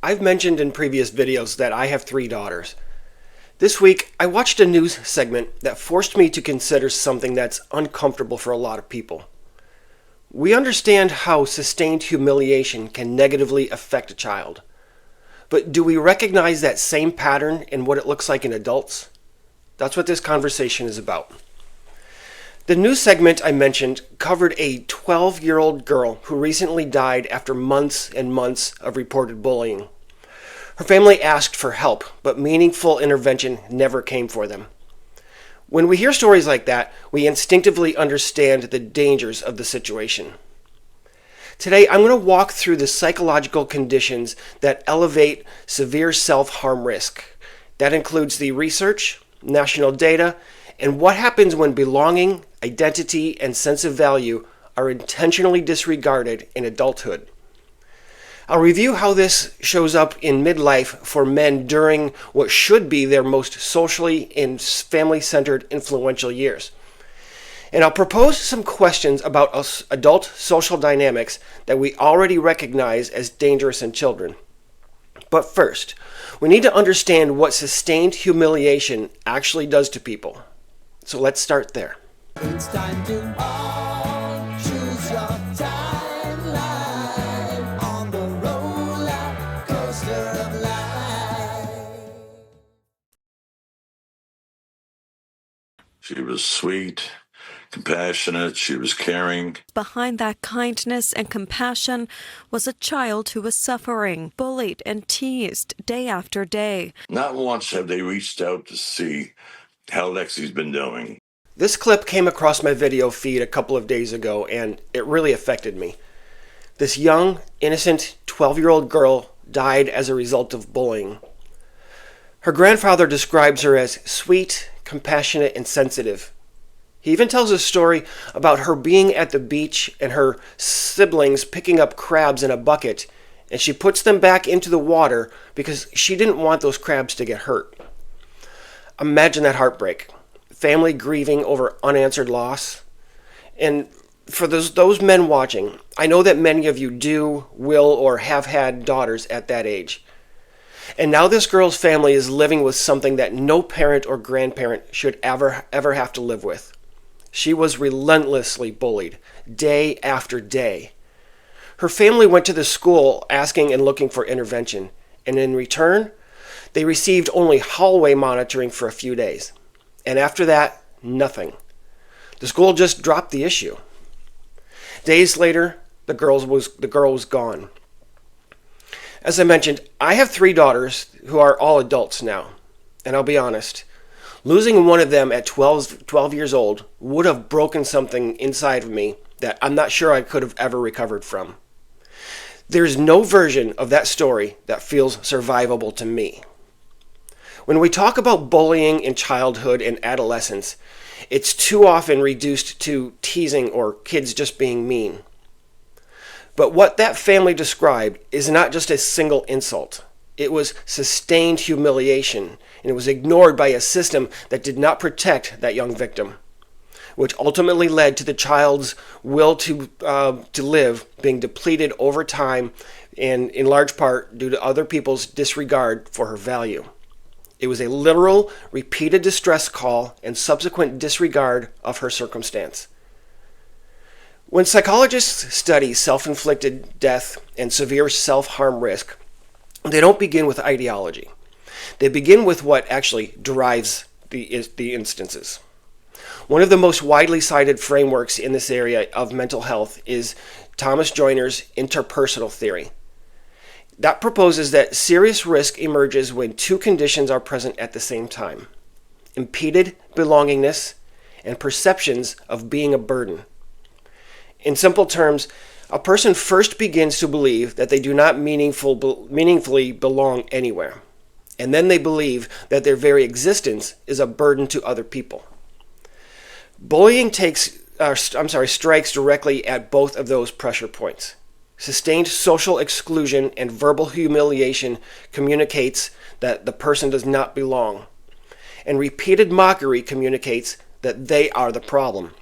I've mentioned in previous videos that I have 3 daughters. This week, I watched a news segment that forced me to consider something that's uncomfortable for a lot of people. We understand how sustained humiliation can negatively affect a child. But do we recognize that same pattern in what it looks like in adults? That's what this conversation is about. The news segment I mentioned covered a 12-year-old girl who recently died after months and months of reported bullying. Her family asked for help, but meaningful intervention never came for them. When we hear stories like that, we instinctively understand the dangers of the situation. Today, I'm going to walk through the psychological conditions that elevate severe self-harm risk. That includes the research, national data, and what happens when belonging, identity, and sense of value are intentionally disregarded in adulthood. I'll review how this shows up in midlife for men during what should be their most socially and family-centered influential years. And I'll propose some questions about adult social dynamics that we already recognize as dangerous in children. But first, we need to understand what sustained humiliation actually does to people. So let's start there. It's time to all choose your timeline on the roller coaster of life. She was sweet, compassionate, she was caring. Behind that kindness and compassion was a child who was suffering, bullied and teased day after day. Not once have they reached out to see how Lexi's been doing. This clip came across my video feed a couple of days ago, and it really affected me. This young, innocent 12-year-old girl died as a result of bullying. Her grandfather describes her as sweet, compassionate, and sensitive. He even tells a story about her being at the beach and her siblings picking up crabs in a bucket, and she puts them back into the water because she didn't want those crabs to get hurt. Imagine that heartbreak. Family grieving over unanswered loss. And for those men watching, I know that many of you do, will, or have had daughters at that age. And now this girl's family is living with something that no parent or grandparent should ever have to live with. She was relentlessly bullied, day after day. Her family went to the school asking and looking for intervention, and in return, they received only hallway monitoring for a few days. And after that, nothing. The school just dropped the issue. Days later, the girl was gone. As I mentioned, I have 3 daughters who are all adults now. And I'll be honest, losing one of them at 12 years old would have broken something inside of me that I'm not sure I could have ever recovered from. There's no version of that story that feels survivable to me. When we talk about bullying in childhood and adolescence, it's too often reduced to teasing or kids just being mean. But what that family described is not just a single insult. It was sustained humiliation, and it was ignored by a system that did not protect that young victim, which ultimately led to the child's will to live being depleted over time, and in large part due to other people's disregard for her value. It was a literal, repeated distress call and subsequent disregard of her circumstance. When psychologists study self-inflicted death and severe self-harm risk, they don't begin with ideology. They begin with what actually drives the instances. One of the most widely cited frameworks in this area of mental health is Thomas Joiner's interpersonal theory. That proposes that serious risk emerges when 2 conditions are present at the same time: impeded belongingness and perceptions of being a burden. In simple terms, a person first begins to believe that they do not meaningfully belong anywhere, and then they believe that their very existence is a burden to other people. Bullying strikes directly at both of those pressure points. Sustained social exclusion and verbal humiliation communicates that the person does not belong, and repeated mockery communicates that they are the problem.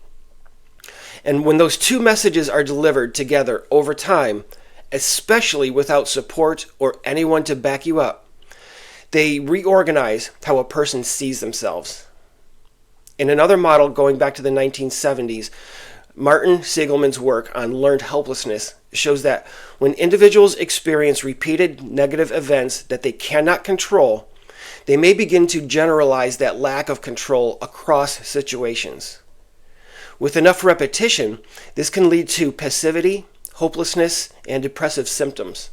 And when those 2 messages are delivered together over time, especially without support or anyone to back you up. They reorganize how a person sees themselves. In another model going back to the 1970s, Martin Seligman's work on learned helplessness shows that when individuals experience repeated negative events that they cannot control, they may begin to generalize that lack of control across situations. With enough repetition, this can lead to passivity, hopelessness, and depressive symptoms.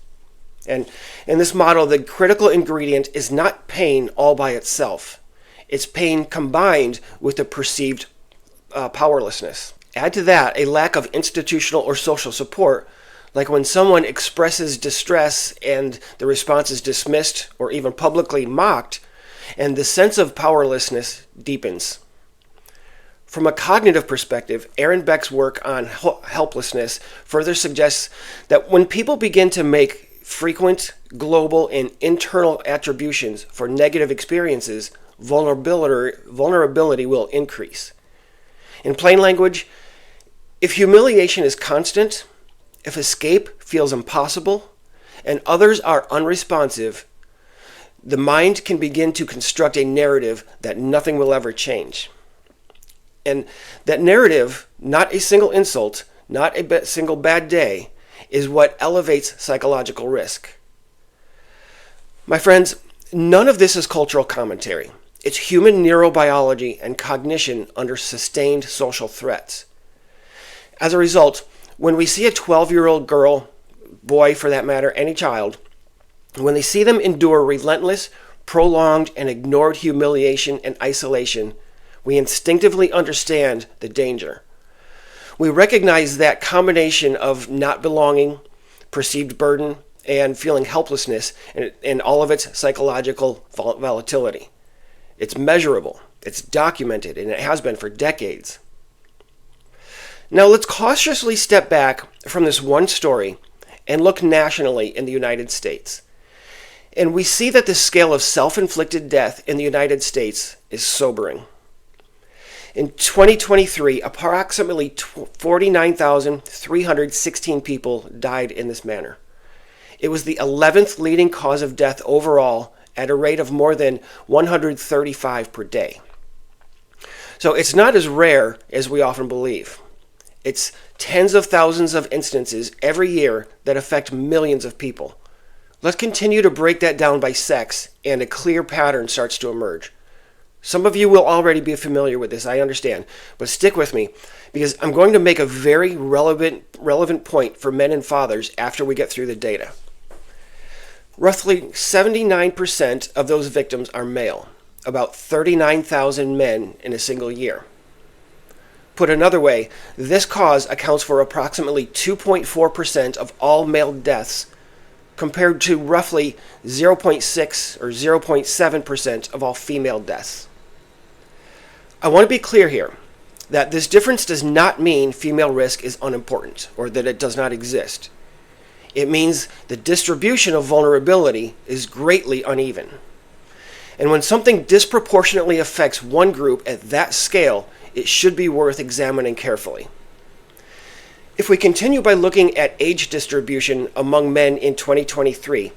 And in this model, the critical ingredient is not pain all by itself. It's pain combined with the perceived powerlessness. Add to that a lack of institutional or social support, like when someone expresses distress and the response is dismissed or even publicly mocked, and the sense of powerlessness deepens. From a cognitive perspective, Aaron Beck's work on helplessness further suggests that when people begin to make frequent, global, and internal attributions for negative experiences, vulnerability will increase. In plain language, if humiliation is constant, if escape feels impossible, and others are unresponsive, the mind can begin to construct a narrative that nothing will ever change. And that narrative, not a single insult, not a single bad day, is what elevates psychological risk. My friends, none of this is cultural commentary. It's human neurobiology and cognition under sustained social threats. As a result, when we see a 12-year-old girl, boy for that matter, any child, when they see them endure relentless, prolonged, and ignored humiliation and isolation, we instinctively understand the danger. We recognize that combination of not belonging, perceived burden, and feeling helplessness in all of its psychological volatility. It's measurable, it's documented, and it has been for decades. Now let's cautiously step back from this one story and look nationally in the United States. And we see that the scale of self-inflicted death in the United States is sobering. In 2023, approximately 49,316 people died in this manner. It was the 11th leading cause of death overall at a rate of more than 135 per day. So it's not as rare as we often believe. It's tens of thousands of instances every year that affect millions of people. Let's continue to break that down by sex, and a clear pattern starts to emerge. Some of you will already be familiar with this, I understand, but stick with me because I'm going to make a very relevant point for men and fathers after we get through the data. Roughly 79% of those victims are male, about 39,000 men in a single year. Put another way, this cause accounts for approximately 2.4% of all male deaths, compared to roughly 0.6 or 0.7% of all female deaths. I want to be clear here that this difference does not mean female risk is unimportant or that it does not exist. It means the distribution of vulnerability is greatly uneven. And when something disproportionately affects one group at that scale, it should be worth examining carefully. If we continue by looking at age distribution among men in 2023,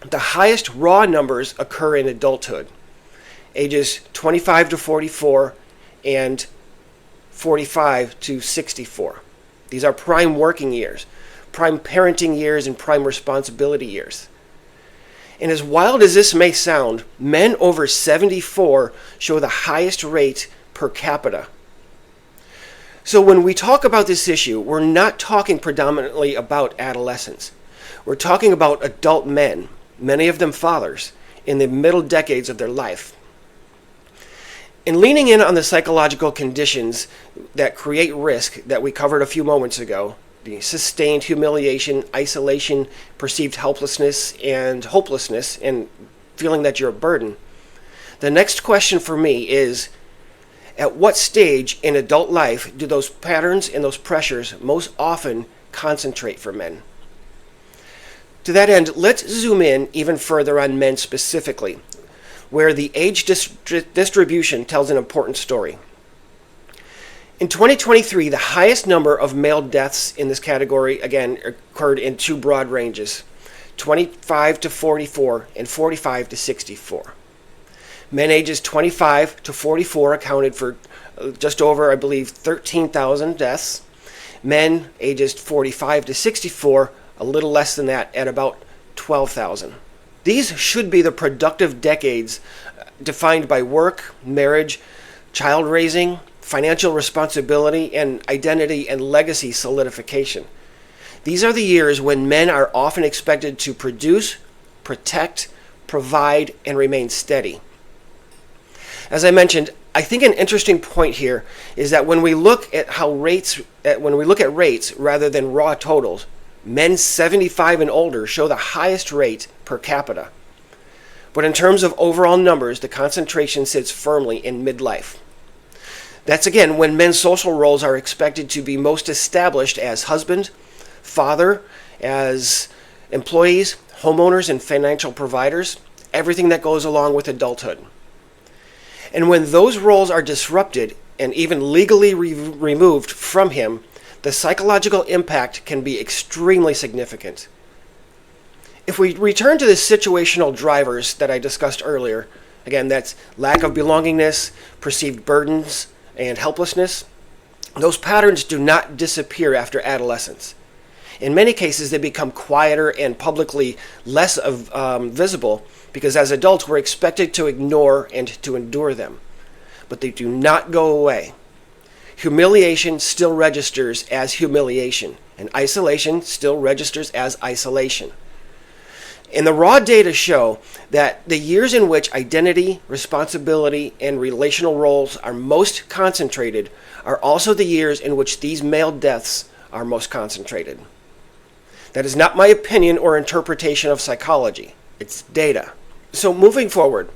the highest raw numbers occur in adulthood, ages 25 to 44 and 45 to 64. These are prime working years, prime parenting years, and prime responsibility years. And as wild as this may sound, men over 74 show the highest rate per capita. So when we talk about this issue, we're not talking predominantly about adolescents. We're talking about adult men, many of them fathers, in the middle decades of their life. In leaning in on the psychological conditions that create risk that we covered a few moments ago, the sustained humiliation, isolation, perceived helplessness, and hopelessness, and feeling that you're a burden, the next question for me is, at what stage in adult life do those patterns and those pressures most often concentrate for men? To that end, let's zoom in even further on men specifically, where the age distribution tells an important story. In 2023, the highest number of male deaths in this category, again, occurred in two broad ranges, 25 to 44 and 45 to 64. Men ages 25 to 44 accounted for just over, I believe, 13,000 deaths. Men ages 45 to 64, a little less than that, at about 12,000. These should be the productive decades defined by work, marriage, child raising, financial responsibility, and identity and legacy solidification. These are the years when men are often expected to produce, protect, provide, and remain steady. As I mentioned, I think an interesting point here is that when we look at rates rather than raw totals, men 75 and older show the highest rate per capita. But in terms of overall numbers, the concentration sits firmly in midlife. That's again when men's social roles are expected to be most established as husband, father, as employees, homeowners, and financial providers, everything that goes along with adulthood. And when those roles are disrupted and even legally removed from him, the psychological impact can be extremely significant. If we return to the situational drivers that I discussed earlier, again, that's lack of belongingness, perceived burdens, and helplessness, those patterns do not disappear after adolescence. In many cases, they become quieter and publicly less visible because as adults, we're expected to ignore and to endure them. But they do not go away. Humiliation still registers as humiliation, and isolation still registers as isolation. And the raw data show that the years in which identity, responsibility, and relational roles are most concentrated are also the years in which these male deaths are most concentrated. That is not my opinion or interpretation of psychology. It's data. So moving forward,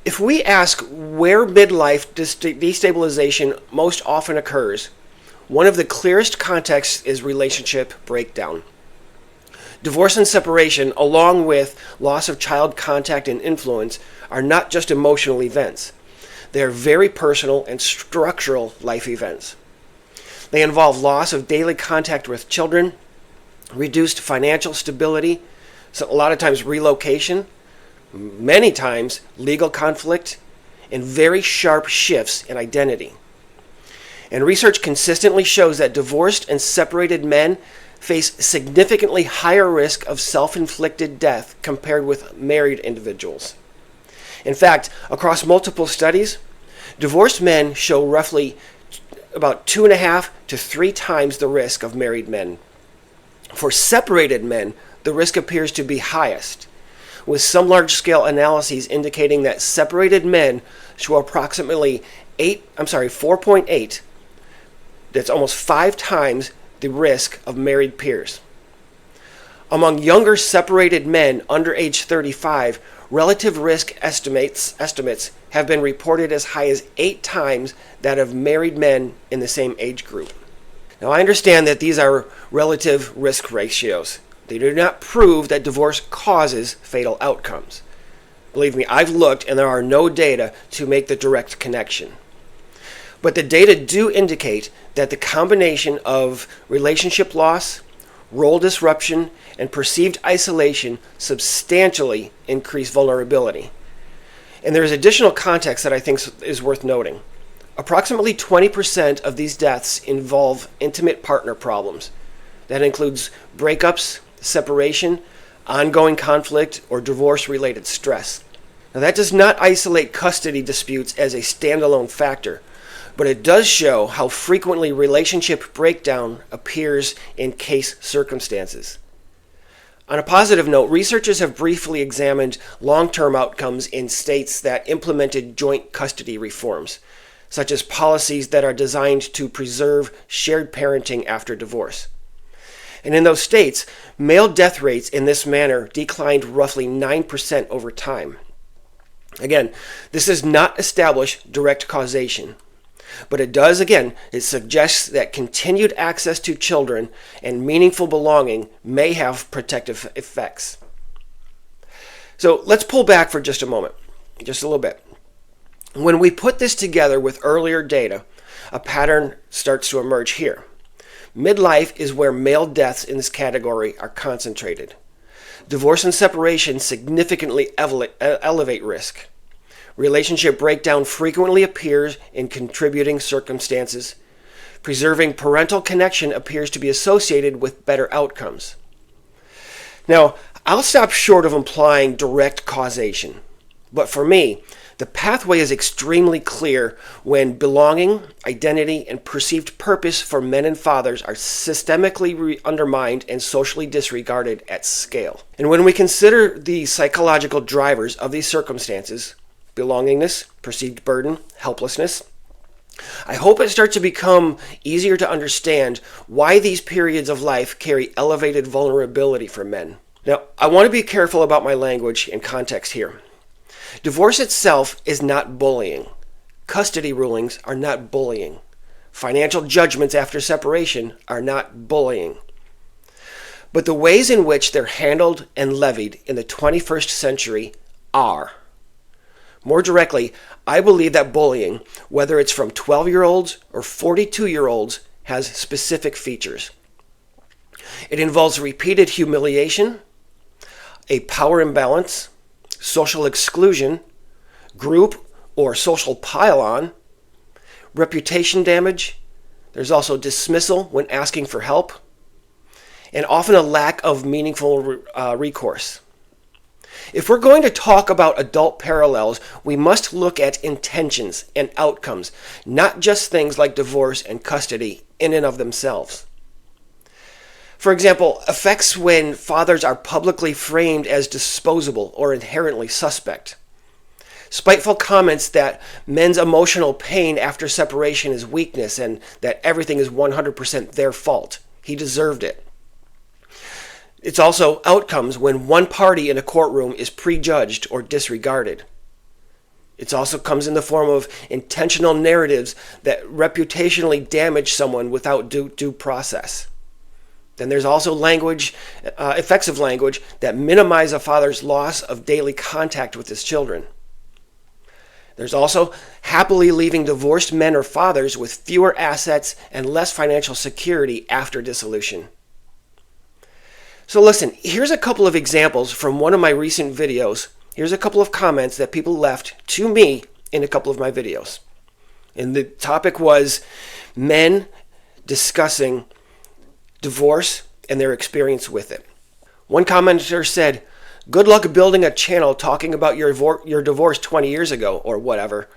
if we ask where midlife destabilization most often occurs, one of the clearest contexts is relationship breakdown. Divorce and separation, along with loss of child contact and influence, are not just emotional events. They are very personal and structural life events. They involve loss of daily contact with children, reduced financial stability, so a lot of times relocation, many times legal conflict, and very sharp shifts in identity. And research consistently shows that divorced and separated men face significantly higher risk of self-inflicted death compared with married individuals. In fact, across multiple studies, divorced men show roughly about 2.5 to 3 times the risk of married men. For separated men, the risk appears to be highest, with some large-scale analyses indicating that separated men show approximately 4.8. That's almost 5 times the risk of married peers. Among younger separated men under age 35, relative risk estimates have been reported as high as 8 times that of married men in the same age group. Now, I understand that these are relative risk ratios. They do not prove that divorce causes fatal outcomes. Believe me, I've looked and there are no data to make the direct connection. But the data do indicate that the combination of relationship loss, role disruption, and perceived isolation substantially increase vulnerability. And there is additional context that I think is worth noting. Approximately 20% of these deaths involve intimate partner problems. That includes breakups, separation, ongoing conflict, or divorce-related stress. Now, that does not isolate custody disputes as a standalone factor, but it does show how frequently relationship breakdown appears in case circumstances. On a positive note, researchers have briefly examined long-term outcomes in states that implemented joint custody reforms, such as policies that are designed to preserve shared parenting after divorce. And in those states, male death rates in this manner declined roughly 9% over time. Again, this does not establish direct causation, but it suggests that continued access to children and meaningful belonging may have protective effects. So let's pull back for just a moment, just a little bit. When we put this together with earlier data, a pattern starts to emerge here. Midlife is where male deaths in this category are concentrated. Divorce and separation significantly elevate risk. Relationship breakdown frequently appears in contributing circumstances. Preserving parental connection appears to be associated with better outcomes. Now, I'll stop short of implying direct causation, but for me, the pathway is extremely clear when belonging, identity, and perceived purpose for men and fathers are systemically undermined and socially disregarded at scale. And when we consider the psychological drivers of these circumstances, belongingness, perceived burden, helplessness, I hope it starts to become easier to understand why these periods of life carry elevated vulnerability for men. Now, I want to be careful about my language and context here. Divorce itself is not bullying. Custody rulings are not bullying. Financial judgments after separation are not bullying. But the ways in which they're handled and levied in the 21st century are. More directly, I believe that bullying, whether it's from 12-year-olds or 42-year-olds, has specific features. It involves repeated humiliation, a power imbalance, social exclusion, group or social pile-on, reputation damage. There's also dismissal when asking for help, and often a lack of meaningful recourse. If we're going to talk about adult parallels, we must look at intentions and outcomes, not just things like divorce and custody in and of themselves. For example, effects when fathers are publicly framed as disposable or inherently suspect. Spiteful comments that men's emotional pain after separation is weakness and that everything is 100% their fault. He deserved it. It's also outcomes when one party in a courtroom is prejudged or disregarded. It also comes in the form of intentional narratives that reputationally damage someone without due process. Then there's also effects of language that minimize a father's loss of daily contact with his children. There's also happily leaving divorced men or fathers with fewer assets and less financial security after dissolution. So listen, here's a couple of examples from one of my recent videos. Here's a couple of comments that people left to me in a couple of my videos. And the topic was men discussing divorce and their experience with it. One commenter said, "Good luck building a channel talking about your divorce 20 years ago," or whatever.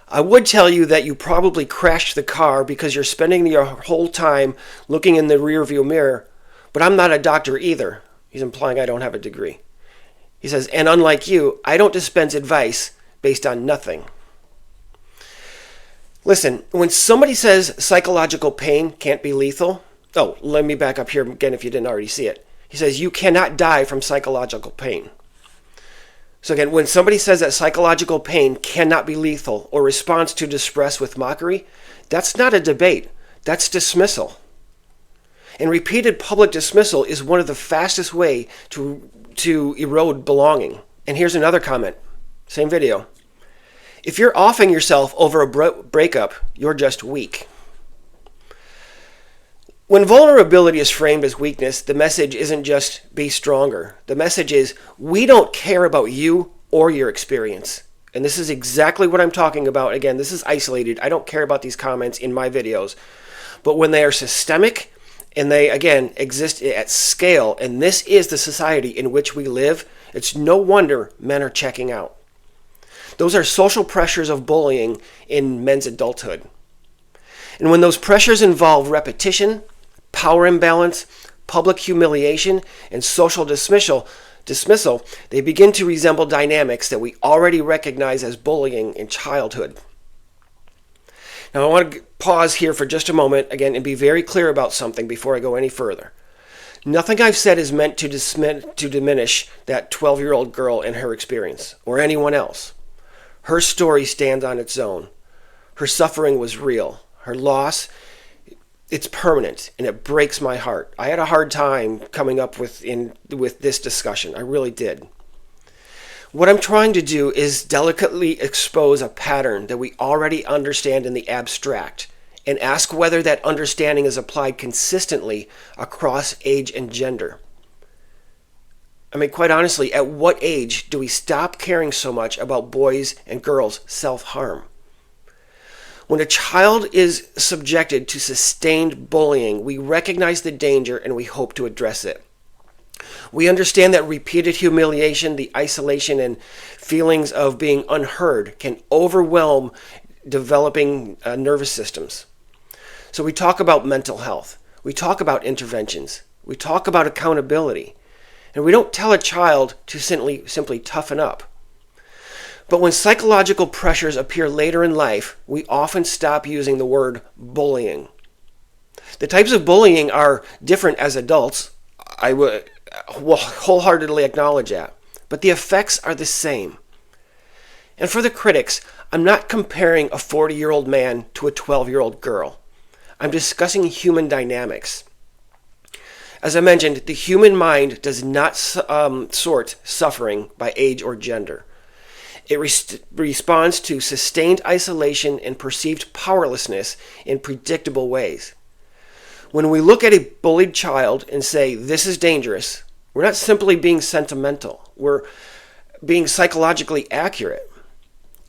"I would tell you that you probably crashed the car because you're spending your whole time looking in the rearview mirror, but I'm not a doctor either." He's implying I don't have a degree. He says, "And unlike you, I don't dispense advice based on nothing." Listen, when somebody says psychological pain can't be lethal, let me back up here again if you didn't already see it. He says you cannot die from psychological pain. So again, when somebody says that psychological pain cannot be lethal or responds to distress with mockery, that's not a debate. That's dismissal. And repeated public dismissal is one of the fastest way to erode belonging. And here's another comment. Same video. "If you're offing yourself over a breakup, you're just weak." When vulnerability is framed as weakness, the message isn't just be stronger. The message is we don't care about you or your experience. And this is exactly what I'm talking about. Again, this is isolated. I don't care about these comments in my videos. But when they are systemic and they, again, exist at scale, and this is the society in which we live, it's no wonder men are checking out. Those are social pressures of bullying in men's adulthood. And when those pressures involve repetition, power imbalance, public humiliation, and social dismissal, they begin to resemble dynamics that we already recognize as bullying in childhood. Now, I want to pause here for just a moment, again, and be very clear about something before I go any further. Nothing I've said is meant to diminish that 12-year-old girl and her experience, or anyone else. Her story stands on its own. Her suffering was real. Her loss, it's permanent, and it breaks my heart. I had a hard time coming up with this discussion. I really did. What I'm trying to do is delicately expose a pattern that we already understand in the abstract. and ask whether that understanding is applied consistently across age and gender. I mean, quite honestly, at what age do we stop caring so much about boys' and girls' self-harm? When a child is subjected to sustained bullying, we recognize the danger and we hope to address it. We understand that repeated humiliation, the isolation, and feelings of being unheard can overwhelm developing nervous systems. So we talk about mental health. We talk about interventions. We talk about accountability. And we don't tell a child to simply toughen up. But when psychological pressures appear later in life, we often stop using the word bullying. The types of bullying are different as adults. I will wholeheartedly acknowledge that. But the effects are the same. And for the critics, I'm not comparing a 40-year-old man to a 12-year-old girl. I'm discussing human dynamics. As I mentioned, the human mind does not sort suffering by age or gender. It responds to sustained isolation and perceived powerlessness in predictable ways. When we look at a bullied child and say, this is dangerous, we're not simply being sentimental. We're being psychologically accurate.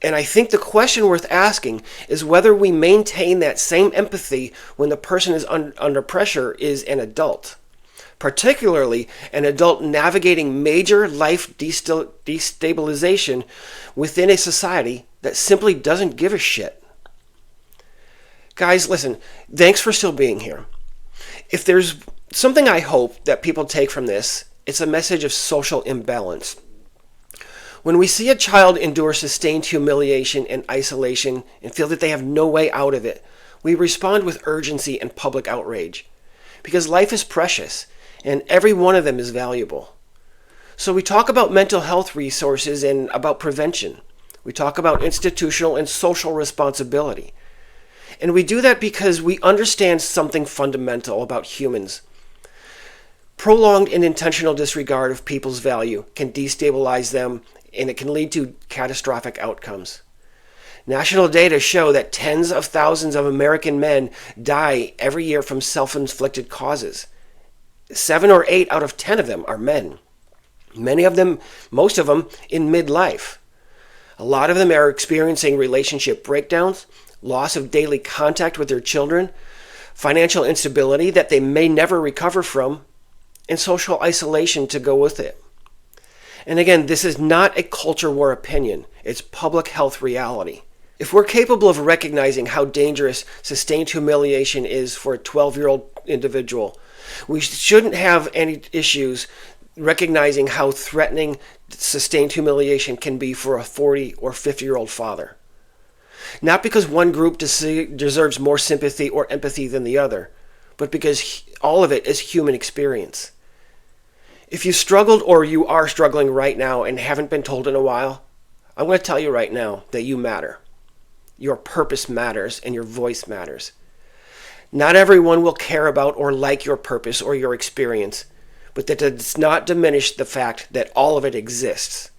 And I think the question worth asking is whether we maintain that same empathy when the person is under pressure is an adult. Particularly an adult navigating major life destabilization within a society that simply doesn't give a shit. Guys, listen, thanks for still being here. If there's something I hope that people take from this, it's a message of social imbalance. When we see a child endure sustained humiliation and isolation and feel that they have no way out of it, we respond with urgency and public outrage. Because life is precious, and every one of them is valuable. So we talk about mental health resources and about prevention. We talk about institutional and social responsibility. And we do that because we understand something fundamental about humans. Prolonged and intentional disregard of people's value can destabilize them, and it can lead to catastrophic outcomes. National data show that tens of thousands of American men die every year from self-inflicted causes. 7 or 8 out of 10 of them are men. Many of them, most of them, in midlife. A lot of them are experiencing relationship breakdowns, loss of daily contact with their children, financial instability that they may never recover from, and social isolation to go with it. And again, this is not a culture war opinion. It's public health reality. If we're capable of recognizing how dangerous sustained humiliation is for a 12-year-old individual, we shouldn't have any issues recognizing how threatening sustained humiliation can be for a 40 or 50-year-old father. Not because one group deserves more sympathy or empathy than the other, but because all of it is human experience. If you struggled or you are struggling right now and haven't been told in a while, I'm going to tell you right now that you matter. Your purpose matters and your voice matters. Not everyone will care about or like your purpose or your experience, but that does not diminish the fact that all of it exists.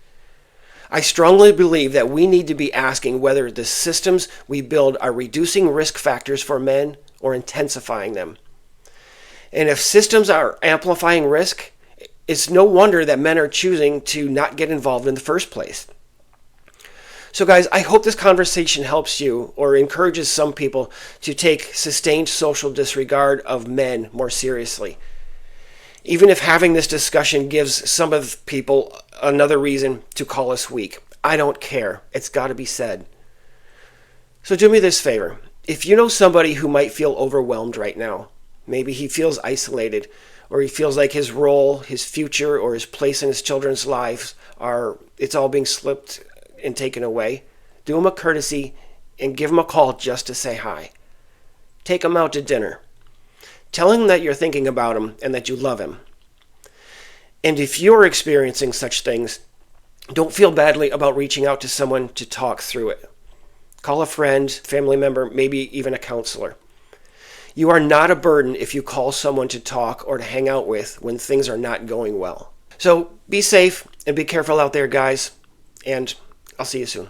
I strongly believe that we need to be asking whether the systems we build are reducing risk factors for men or intensifying them. And if systems are amplifying risk, it's no wonder that men are choosing to not get involved in the first place. So guys, I hope this conversation helps you or encourages some people to take sustained social disregard of men more seriously. Even if having this discussion gives some of people another reason to call us weak. I don't care. It's got to be said. So do me this favor. If you know somebody who might feel overwhelmed right now, maybe he feels isolated, or he feels like his role, his future, or his place in his children's lives it's all being slipped and taken away, do him a courtesy and give him a call just to say hi. Take him out to dinner. Tell him that you're thinking about him and that you love him. And if you're experiencing such things, don't feel badly about reaching out to someone to talk through it. Call a friend, family member, maybe even a counselor. You are not a burden if you call someone to talk or to hang out with when things are not going well. So be safe and be careful out there, guys, and I'll see you soon.